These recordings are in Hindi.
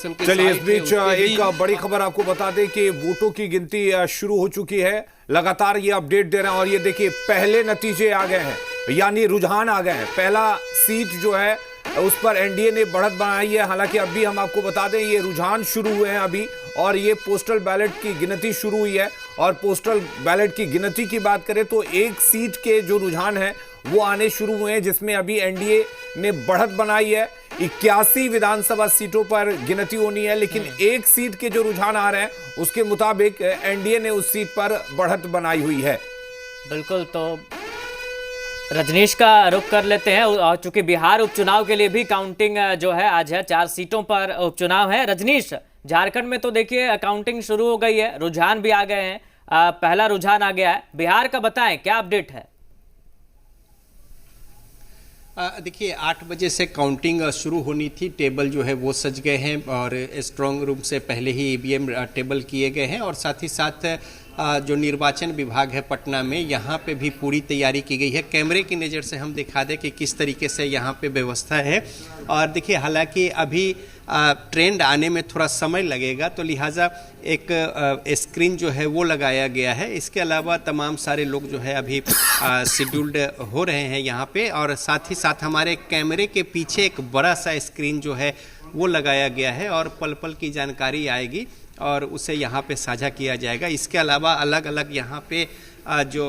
चलिए, इस बीच एक बड़ी खबर आपको बता दें कि वोटों की गिनती शुरू हो चुकी है। लगातार ये अपडेट दे रहे हैं और ये देखिए पहले नतीजे आ गए हैं, यानी रुझान आ गए हैं। पहला सीट जो है उस पर एनडीए ने बढ़त बनाई है। हालांकि अभी हम आपको बता दें ये रुझान शुरू हुए हैं अभी, और ये पोस्टल बैलेट की गिनती शुरू हुई है। और पोस्टल बैलेट की गिनती की बात करें तो एक सीट के जो रुझान है वो आने शुरू हुए हैं, जिसमें अभी एनडीए ने बढ़त बनाई है। 81 विधानसभा सीटों पर गिनती होनी है, लेकिन एक सीट के जो रुझान आ रहे हैं उसके मुताबिक एनडीए ने उस सीट पर बढ़त बनाई हुई है। बिल्कुल, तो रजनीश का रुख कर लेते हैं, और चूंकि बिहार उपचुनाव के लिए भी काउंटिंग जो है आज है, 4 सीटों पर उपचुनाव है। रजनीश, झारखंड में तो देखिए काउंटिंग शुरू हो गई है, रुझान भी आ गए हैं, पहला रुझान आ गया है। बिहार का बताएं क्या अपडेट है? देखिए 8 बजे से काउंटिंग शुरू होनी थी। टेबल जो है वो सज गए हैं और स्ट्रांग रूम से पहले ही ईवीएम टेबल किए गए हैं, और साथ ही साथ जो निर्वाचन विभाग है पटना में, यहाँ पे भी पूरी तैयारी की गई है। कैमरे की नज़र से हम दिखा दें कि किस तरीके से यहाँ पे व्यवस्था है। और देखिए हालांकि अभी ट्रेंड आने में थोड़ा समय लगेगा, तो लिहाजा एक स्क्रीन जो है वो लगाया गया है। इसके अलावा तमाम सारे लोग जो है अभी शेड्यूल्ड हो रहे हैं यहाँ पे, और साथ ही साथ हमारे कैमरे के पीछे एक बड़ा सा स्क्रीन जो है वो लगाया गया है, और पल पल की जानकारी आएगी और उसे यहाँ पे साझा किया जाएगा। इसके अलावा अलग अलग यहाँ पे जो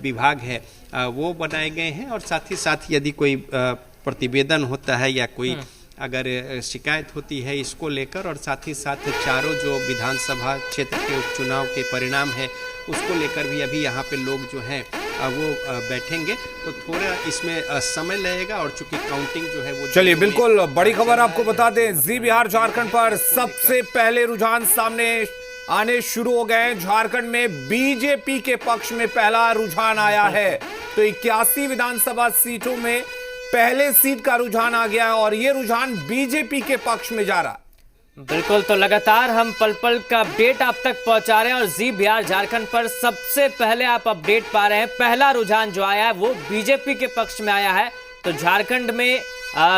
विभाग है वो बनाए गए हैं, और साथ ही साथ यदि कोई प्रतिवेदन होता है या कोई अगर शिकायत होती है इसको लेकर, और साथ ही साथ चारों जो विधानसभा क्षेत्र के उपचुनाव के परिणाम है उसको लेकर भी अभी यहाँ पे लोग जो हैं वो बैठेंगे, तो थोड़ा इसमें समय लगेगा। और चूंकि काउंटिंग जो है वो, चलिए बिल्कुल बड़ी खबर आपको बता दें, जी बिहार झारखंड पर सबसे पहले रुझान सामने आने शुरू हो गए हैं। झारखंड में बीजेपी के पक्ष में पहला रुझान आया है, तो 81 विधानसभा सीटों में पहले सीट का रुझान आ गया है, और यह रुझान बीजेपी के पक्ष में जा रहा। बिल्कुल, तो लगातार हम पल पल का अपडेट आप तक पहुंचा रहे हैं, और जी बिहार झारखंड पर सबसे पहले आप अपडेट पा रहे हैं। पहला रुझान जो आया है वो बीजेपी के पक्ष में आया है। तो झारखंड में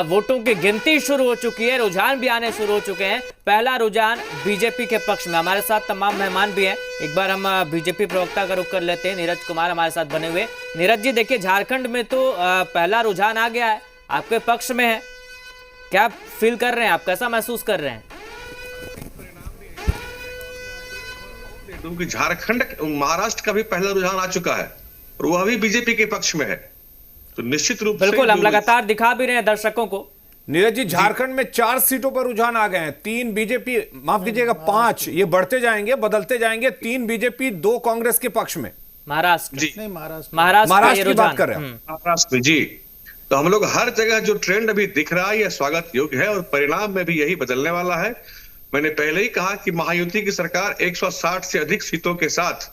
वोटों की गिनती शुरू हो चुकी है, रुझान भी आने शुरू हो चुके हैं। पहला रुझान बीजेपी के पक्ष में। हमारे साथ तमाम मेहमान भी हैं, एक बार हम बीजेपी प्रवक्ता का रुख कर लेते हैं। नीरज कुमार हमारे साथ बने हुए। नीरज जी, देखिए झारखंड में तो पहला रुझान आ गया है, आपके पक्ष में है, क्या फील कर रहे हैं आप, कैसा महसूस कर रहे हैं? क्योंकि झारखंड महाराष्ट्र का भी पहला रुझान आ चुका है और वह भी बीजेपी के पक्ष में है, तो निश्चित रूप से बिल्कुल हम लगातार दिखा भी रहे हैं दर्शकों को। नीरज जी, झारखंड में 4 सीटों पर रुझान आ गए हैं, 3 बीजेपी, माफ कीजिएगा 5, ये बढ़ते जाएंगे, बदलते जाएंगे। 3 बीजेपी, 2 कांग्रेस के पक्ष में। महाराष्ट्र जी, महाराष्ट्र की बात कर रहे हैं महाराष्ट्र में जी। तो हम लोग हर जगह जो ट्रेंड अभी दिख रहा है यह स्वागत योग्य है, और परिणाम में भी यही बदलने वाला है। मैंने पहले ही कहा कि महायुति की सरकार 160 से अधिक सीटों के साथ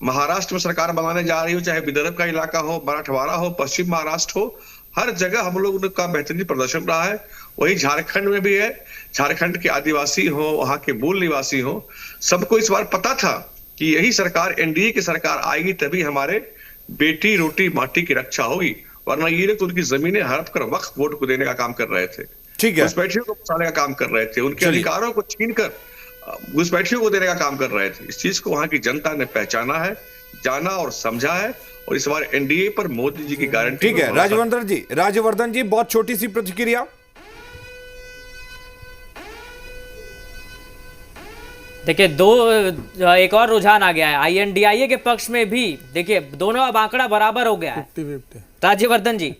महाराष्ट्र में सरकार बनाने जा रही हो, चाहे विदर्भ का इलाका हो, मराठवाड़ा हो, पश्चिम महाराष्ट्र हो, हर जगह हम लोग का बेहतरीन प्रदर्शन रहा है। वही झारखंड में भी है। झारखंड के आदिवासी हो, वहां के मूल निवासी हो, सबको इस बार पता था कि यही सरकार, एनडीए की सरकार आएगी, तभी हमारे बेटी रोटी माटी की रक्षा होगी, वरना ये लोग तो उनकी जमीनें हड़प कर वक्फ बोर्ड को देने का काम कर रहे थे, ठीक है, घुसपैठियों को बचाने का काम कर रहे थे, उनके अधिकारों को छीनकर घुसपैठियों को देने का काम कर रहे थे। इस चीज को वहां की जनता ने पहचाना है, जाना और समझा है, और इस बार एनडीए पर मोदी जी की गारंटी। ठीक है राजवर्धन जी, बहुत छोटी सी प्रतिक्रिया। देखिए एक और रुझान आ गया है आईएनडीआईए के पक्ष में भी। देखिए दोनों अब आंकड़ा बराबर हो गया है। राज्यवर्धन जी,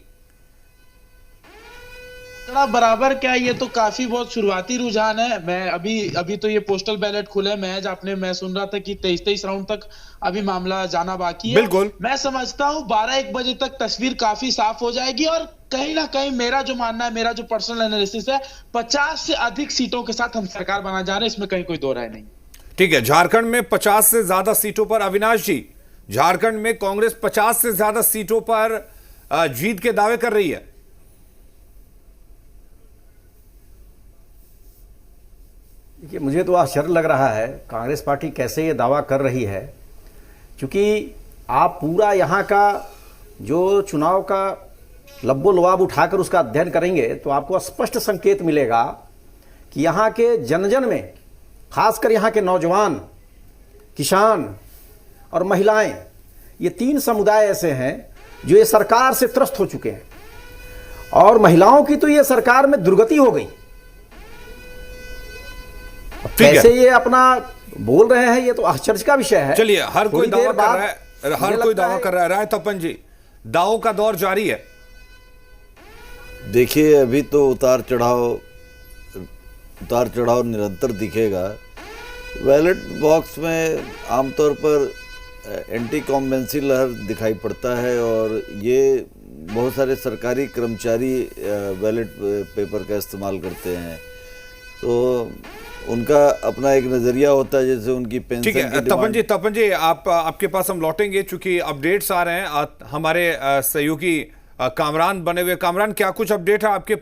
बराबर क्या, ये तो काफी बहुत शुरुआती रुझान है। मैं अभी तो ये पोस्टल बैलेट खुले मैं सुन रहा था कि 23 राउंड तक अभी मामला जाना बाकी है। बिल्कुल, मैं समझता हूँ 12-1 बजे तक तस्वीर काफी साफ हो जाएगी, और कहीं ना कहीं मेरा जो मानना है, मेरा जो पर्सनल एनालिसिस है, 50 से अधिक सीटों के साथ हम सरकार बना जा रहे हैं, इसमें कहीं कोई दो राय नहीं। ठीक है, झारखंड में 50 से ज्यादा सीटों पर, अविनाश जी, झारखंड में कांग्रेस 50 से ज्यादा सीटों पर जीत के दावे कर रही है। देखिए, मुझे तो आश्चर्य लग रहा है कांग्रेस पार्टी कैसे ये दावा कर रही है, क्योंकि आप पूरा यहाँ का जो चुनाव का लब्बो लुआब उठाकर उसका अध्ययन करेंगे तो आपको स्पष्ट संकेत मिलेगा कि यहाँ के जन जन में, खासकर यहाँ के नौजवान, किसान और महिलाएं, ये 3 समुदाय ऐसे हैं जो ये सरकार से त्रस्त हो चुके हैं। और महिलाओं की तो ये सरकार में दुर्गति हो गई। कैसे ये अपना बोल रहे हैं, ये तो आश्चर्य का विषय है। चलिए, हर कोई थोड़ी दावा देर कर बाद रहा है, हर मुझे कोई लगता दावा है- कर रहा है। राय तपन जी, दावों का दौर जारी है। देखिए, अभी तो उतार चढ़ाव निरंतर दिखेगा। बैलेट बॉक्स में आमतौर पर एंटी कॉम्बेंसी लहर दिखाई पड़ता है और ये बहुत सारे सरकारी कर्मचारी बैलेट पेपर का इस्तेमाल करते हैं, तो उनका अपना एक नज़रिया होता है, जैसे उनकी पेंशन ठीक है की डिमांड। तपन जी, आपके पास हम लौटेंगे चूंकि अपडेट्स आ रहे हैं। हमारे सहयोगी कामरान बने हुए। कामरान, क्या कुछ अपडेट है आपके पास?